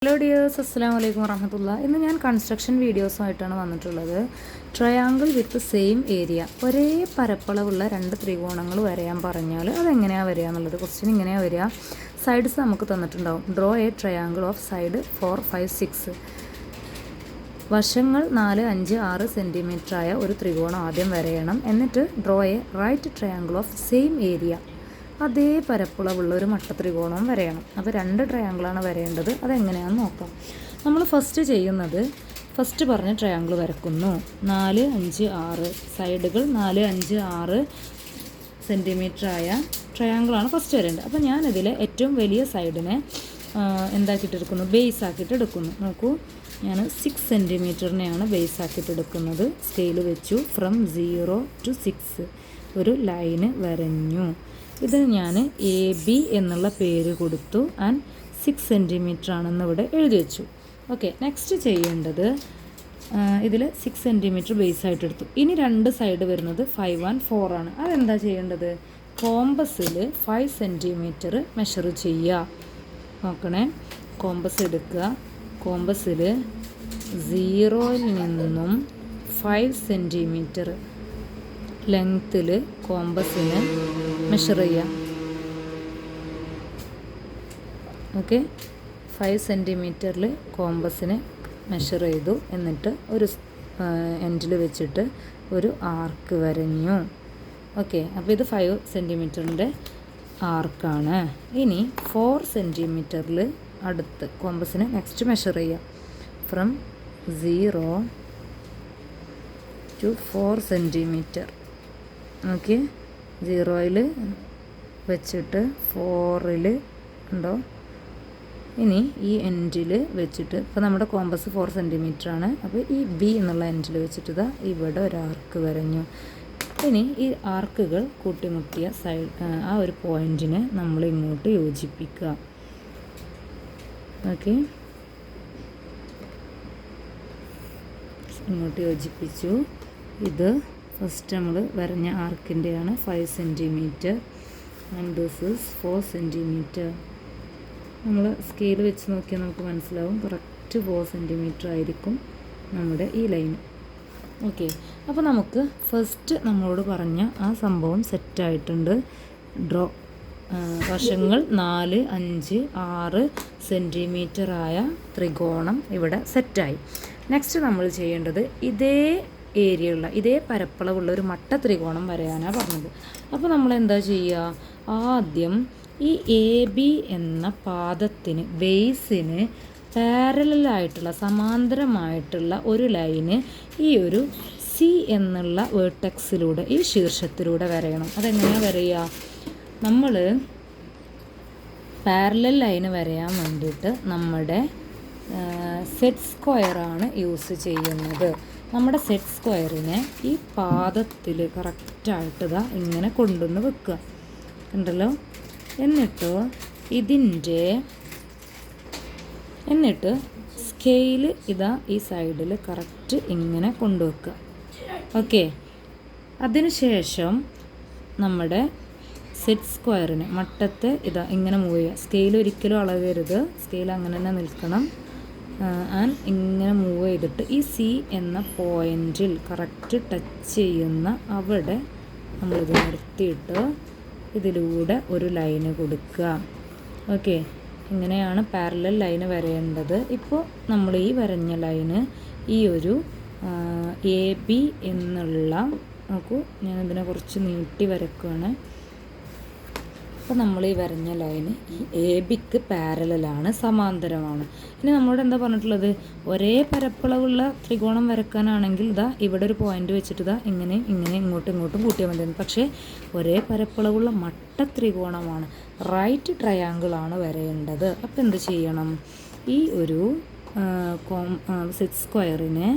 Hello dears, അസ്സലാമു അലൈക്കും വറഹ്മത്തുള്ളാഹി. ഇന്ന് ഞാൻ കൺസ്ട്രക്ഷൻ വീഡിയോസുമായിട്ടാണ് വന്നിട്ടുള്ളത്. ട്രയാങ്കിൾ വിത്ത് സെയിം ഏരിയ, ഒരേ പരപ്പളവുള്ള രണ്ട് ത്രികോണങ്ങൾ വരയാൻ പറഞ്ഞാൽ അതെങ്ങനെയാണ് വരിക എന്നുള്ളത് ക്വസ്റ്റ്യൻ ഇങ്ങനെയാണ് വരിക. സൈഡ്സ് നമുക്ക് തന്നിട്ടുണ്ടാവും. Draw a triangle of side 4, 5, 6. വശങ്ങൾ 4, 5, 6 സെൻറ്റിമീറ്റർ ആയ ഒരു ത്രികോണം ആദ്യം വരയണം. എന്നിട്ട് draw a right triangle of same area, അതേ പരപ്പളവുള്ള ഒരു മട്ടത്രികോണവും വരയണം. അപ്പോൾ രണ്ട് ട്രയാങ്കിളാണ് വരേണ്ടത്. അതെങ്ങനെയാണെന്ന് നോക്കാം. നമ്മൾ ഫസ്റ്റ് പറഞ്ഞ ട്രയാങ്കിൾ വരക്കുന്നു. 4, 5, 6 സൈഡുകൾ 4, 5, 6 സെൻറ്റിമീറ്റർ ആയ ട്രയാങ്കിളാണ് ഫസ്റ്റ് വരേണ്ടത്. അപ്പോൾ ഞാനിതിൽ ഏറ്റവും വലിയ സൈഡിനെ എന്താക്കിയിട്ടെടുക്കുന്നു, ബേസ് ആക്കിയിട്ട് എടുക്കുന്നു. നോക്കൂ, ഞാൻ 6 സെൻറ്റിമീറ്ററിനെയാണ് ബേസ് ആക്കിയിട്ട് എടുക്കുന്നത്. സ്കെയിൽ വെച്ചു. ഫ്രം 0 to 6 ഒരു ലൈന് വരഞ്ഞു. ഇതിന് ഞാൻ AB എന്നുള്ള പേര് കൊടുത്തു. ആൻഡ് 6 സെൻറ്റിമീറ്റർ ആണെന്ന് ഇവിടെ എഴുതി വെച്ചു. ഓക്കെ, നെക്സ്റ്റ് ചെയ്യേണ്ടത് ഇതിൽ 6 സെൻറ്റിമീറ്റർ ബേസ് ആയിട്ട് എടുത്തു. ഇനി രണ്ട് സൈഡ് വരുന്നത് 5 and 4 ആണ്. അതെന്താ ചെയ്യേണ്ടത്? കോമ്പസിൽ 5 സെൻറ്റിമീറ്റർ മെഷർ ചെയ്യുക. നോക്കണേ, കോമ്പസ് എടുക്കുക. കോമ്പസിൽ 0-ൽ നിന്നും 5 സെൻറ്റിമീറ്റർ ലെങ്ത്തിൽ കോമ്പസിന് മെഷർ ചെയ്യാം. ഓക്കെ, 5 സെൻറ്റിമീറ്ററിൽ കോമ്പസിനെ മെഷർ ചെയ്തു. എന്നിട്ട് ഒരു എൻഡിൽ വെച്ചിട്ട് ഒരു ആർക്ക് വരഞ്ഞു. ഓക്കെ, അപ്പോൾ ഇത് 5 സെൻറ്റിമീറ്ററിൻ്റെ ആർക്കാണ്. ഇനി 4 സെൻറ്റിമീറ്ററിൽ അടുത്ത് കോമ്പസിനെ നെക്സ്റ്റ് മെഷർ ചെയ്യാം. From 0 to 4 centimetre. ഓക്കെ, 0-ൽ വെച്ചിട്ട് 4-ൽ ഉണ്ടോ. ഇനി ഈ എൻഡിൽ വെച്ചിട്ട്, ഇപ്പോൾ നമ്മുടെ കോമ്പസ് 4 സെൻറ്റിമീറ്റർ ആണ്. അപ്പോൾ ഈ B എന്നുള്ള എൻഡിൽ വെച്ചിട്ട് ഇതാ ഇവിടെ ഒരു ആർക്ക് വരഞ്ഞു. ഇനി ഈ ആർക്കുകൾ കൂട്ടിമുട്ടിയ ആ ഒരു പോയിൻറ്റിനെ നമ്മൾ ഇങ്ങോട്ട് യോജിപ്പിക്കുക. ഓക്കെ, ഇങ്ങോട്ട് യോജിപ്പിച്ചു. ഇത് ഫസ്റ്റ് നമ്മൾ വരഞ്ഞ ആർക്കിൻ്റെയാണ് 5 centimetre. And this is 4 centimetre. നമ്മൾ സ്കെയിൽ വെച്ച് നോക്കിയാൽ നമുക്ക് മനസ്സിലാവും, കറക്റ്റ് 4 സെൻറ്റിമീറ്റർ ആയിരിക്കും നമ്മുടെ ഈ ലൈൻ. ഓക്കെ, അപ്പോൾ നമുക്ക് ഫസ്റ്റ് നമ്മളോട് പറഞ്ഞ ആ സംഭവം സെറ്റായിട്ടുണ്ട്. ഡ്രോ വശങ്ങൾ 4, 5, 6 സെൻറ്റിമീറ്റർ ആയ ത്രികോണം ഇവിടെ സെറ്റായി. നെക്സ്റ്റ് നമ്മൾ ചെയ്യേണ്ടത് ഇതേ ഏരിയയുള്ള, ഇതേ പരപ്പളവുള്ള ഒരു മട്ട ത്രികോണം വരയാനാണ് പറഞ്ഞത്. അപ്പോൾ നമ്മൾ എന്താ ചെയ്യുക? ആദ്യം ഈ AB എന്ന പാദത്തിന്, ബേസിന് പാരലലായിട്ടുള്ള, സമാന്തരമായിട്ടുള്ള ഒരു ലൈന് ഈ ഒരു C എന്നുള്ള വേർട്ടെക്സിലൂടെ, ഈ ശീർഷത്തിലൂടെ വരയണം. അതെങ്ങനെയാണ് വരയുക? നമ്മൾ പാരലൽ ലൈന് വരയാൻ വേണ്ടിയിട്ട് നമ്മുടെ സെറ്റ് സ്ക്വയറാണ് യൂസ് ചെയ്യുന്നത്. നമ്മുടെ സെറ്റ് സ്ക്വയറിനെ ഈ പാദത്തിൽ കറക്റ്റായിട്ട് ഇതാ ഇങ്ങനെ കൊണ്ടുവന്ന് വെക്കുക. ഉണ്ടല്ലോ. എന്നിട്ട് സ്കെയിൽ ഇതാ ഈ സൈഡിൽ കറക്റ്റ് ഇങ്ങനെ കൊണ്ടുവെക്കുക. ഓക്കെ, അതിനുശേഷം നമ്മുടെ സെറ്റ് സ്ക്വയറിന് മട്ടത്തെ ഇതാ ഇങ്ങനെ മൂവ് ചെയ്യുക. സ്കെയിൽ ഒരിക്കലും അളവരുത്, സ്കെയിൽ അങ്ങനെ തന്നെ നിൽക്കണം. ആൻഡ് ഇങ്ങനെ മൂവ് ചെയ്തിട്ട് ഈ C എന്ന പോയിൻറ്റിൽ കറക്റ്റ് ടച്ച് ചെയ്യുന്ന അവിടെ നമ്മളിത് നിർത്തിയിട്ട് ഇതിലൂടെ ഒരു ലൈന് കൊടുക്കുക. ഓക്കെ, ഇങ്ങനെയാണ് പാരലൽ ലൈന് വരേണ്ടത്. ഇപ്പോൾ നമ്മൾ ഈ വരഞ്ഞ ലൈന് ഈ ഒരു AB എന്നുള്ള, നോക്കൂ, ഞാനിതിനെ കുറച്ച് നീട്ടി വരക്കുകയാണ്. അപ്പോൾ നമ്മൾ ഈ വരഞ്ഞ ലൈന് ഈ ABക്ക് പാരലലാണ്, സമാന്തരമാണ്. ഇനി നമ്മളോട് എന്താ പറഞ്ഞിട്ടുള്ളത്? ഒരേ പരപ്പളവുള്ള ത്രികോണം വരക്കാനാണെങ്കിൽ ഇതാ ഇവിടെ ഒരു പോയിന്റ് വെച്ചിട്ട് ഇതാ ഇങ്ങനെ ഇങ്ങോട്ടും കൂട്ടിയാൽ മതി. പക്ഷേ ഒരേ പരപ്പളവുള്ള മട്ട ത്രികോണമാണ്, റൈറ്റ് ട്രയാങ്കിളാണ് വരേണ്ടത്. അപ്പോൾ എന്ത് ചെയ്യണം? ഈ ഒരു സെറ്റ് സ്ക്വയറിനെ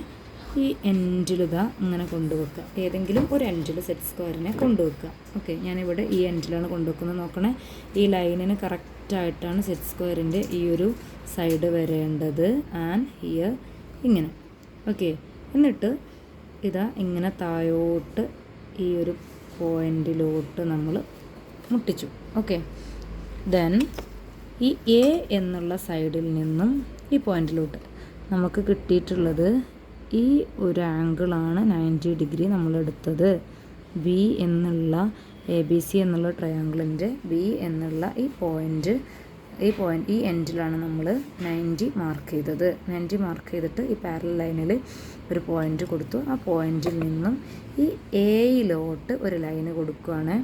ഈ എൻഡിൽ ഇതാ ഇങ്ങനെ കൊണ്ടുവെക്കുക. ഏതെങ്കിലും ഒരു എൻഡിൽ സെറ്റ് സ്ക്വയറിനെ കൊണ്ടുവെക്കുക. ഓക്കെ, ഞാനിവിടെ ഈ എൻഡിലാണ് കൊണ്ടുവെക്കുന്നത്. നോക്കണേ, ഈ ലൈനിന് കറക്റ്റായിട്ടാണ് സെറ്റ് സ്ക്വയറിൻ്റെ ഈ ഒരു സൈഡ് വരേണ്ടത്. ആൻഡ് ഹിയർ ഇങ്ങനെ. ഓക്കെ, എന്നിട്ട് ഇതാ ഇങ്ങനെ താഴോട്ട് ഈ ഒരു പോയിൻറ്റിലോട്ട് നമ്മൾ മുട്ടിച്ചു. ഓക്കെ, ദെൻ ഈ എ എന്നുള്ള സൈഡിൽ നിന്നും ഈ പോയിന്റിലോട്ട്. നമുക്ക് കിട്ടിയിട്ടുള്ളത് ഈ ഒരു ആംഗിളാണ് 90 ഡിഗ്രി നമ്മളെടുത്തത്. ബി എന്നുള്ള ABC എന്നുള്ള ട്രയാങ്കിളിൻ്റെ ബി എന്നുള്ള ഈ എൻഡിലാണ് നമ്മൾ 90 മാർക്ക് ചെയ്തത്. 90 മാർക്ക് ചെയ്തിട്ട് ഈ പാരലൽ ലൈനിൽ ഒരു പോയിന്റ് കൊടുത്തു. ആ പോയിന്റിൽ നിന്നും ഈ എയിലോട്ട് ഒരു ലൈന് കൊടുക്കുകയാണ്.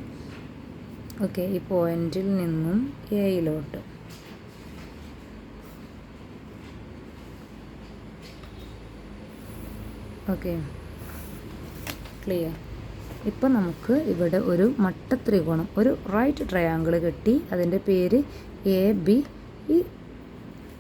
ഓക്കെ, ഈ പോയിന്റിൽ നിന്നും എയിലോട്ട്. Okay, clear. ഇപ്പം നമുക്ക് ഇവിടെ ഒരു മട്ടത്രികോണം, ഒരു റൈറ്റ് ട്രയാങ്കിൾ കിട്ടി. അതിൻ്റെ പേര് AB. ഈ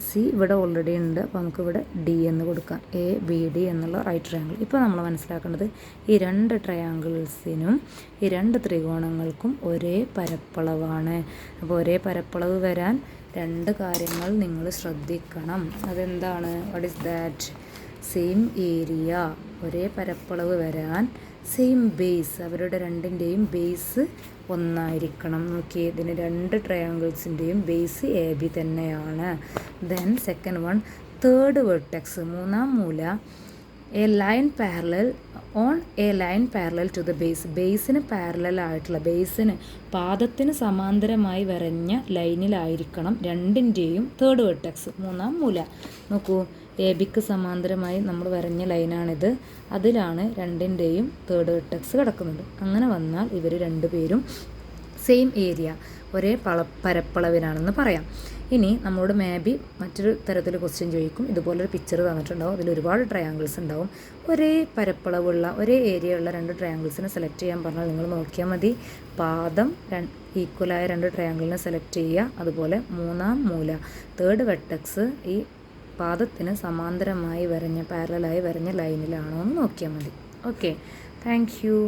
സി ഇവിടെ ഓൾറെഡി ഉണ്ട്, അപ്പോൾ നമുക്കിവിടെ D എന്ന് കൊടുക്കാം. ABD എന്നുള്ള റൈറ്റ് ട്രയാങ്കിൾ. ഇപ്പോൾ നമ്മൾ മനസ്സിലാക്കേണ്ടത് ഈ രണ്ട് ട്രയാങ്കിൾസിനും ഈ രണ്ട് ത്രികോണങ്ങൾക്കും ഒരേ പരപ്പളവാണ്. അപ്പോൾ ഒരേ പരപ്പളവ് വരാൻ രണ്ട് കാര്യങ്ങൾ നിങ്ങൾ ശ്രദ്ധിക്കണം. അതെന്താണ്? What is that? Same area. ഒരേ പരപ്പളവ് വരാൻ സെയിം ബേസ്, അവരുടെ രണ്ടിൻ്റെയും ബേസ് ഒന്നായിരിക്കണം. നോക്കി, ഇതിന് രണ്ട് ട്രയാങ്കിൾസിൻ്റെയും ബേസ് AB തന്നെയാണ്. Then second one, third vertex, മൂന്നാം മൂല, a line parallel on a line parallel to the base. ബേസിന് പാരലൽ ആയിട്ടുള്ള, ബേസിന് പാദത്തിന് സമാന്തരമായി വരഞ്ഞ ലൈനിലായിരിക്കണം രണ്ടിൻ്റെയും തേർഡ് വെർട്ടെക്സ്, മൂന്നാം മൂല. നോക്കൂ, ABക്ക് സമാന്തരമായി നമ്മൾ വരഞ്ഞ ലൈനാണിത്. അതിലാണ് രണ്ടിൻ്റെയും തേർഡ് വെർട്ടെക്സ് കിടക്കുന്നത്. അങ്ങനെ വന്നാൽ ഇവർ രണ്ടുപേരും സെയിം ഏരിയ, ഒരേ പരപ്പളവിനാണെന്ന് പറയാം. ഇനി നമ്മളോട് മേബി മറ്റൊരു തരത്തിൽ ക്വസ്റ്റ്യൻ ചോദിക്കും. ഇതുപോലൊരു പിക്ചർ തന്നിട്ടുണ്ടാവും, അതിൽ ഒരുപാട് ട്രയാങ്കിൾസ് ഉണ്ടാവും. ഒരേ പരപ്പളവുള്ള, ഒരേ ഏരിയ ഉള്ള രണ്ട് ട്രയാങ്കിൾസിനെ സെലക്ട് ചെയ്യാൻ പറഞ്ഞാൽ നിങ്ങൾ നോക്കിയാൽ മതി. പാദം ഈക്വലായ രണ്ട് ട്രയാങ്കിളിനെ സെലക്ട് ചെയ്യുക. അതുപോലെ മൂന്നാം മൂല, തേർഡ് വെർട്ടെക്സ് ഈ പാദത്തിന് സമാന്തരമായി വരഞ്ഞ, പാരലലായി വരഞ്ഞ ലൈനിലാണോ എന്ന് നോക്കിയാൽ മതി. Okay, thank you.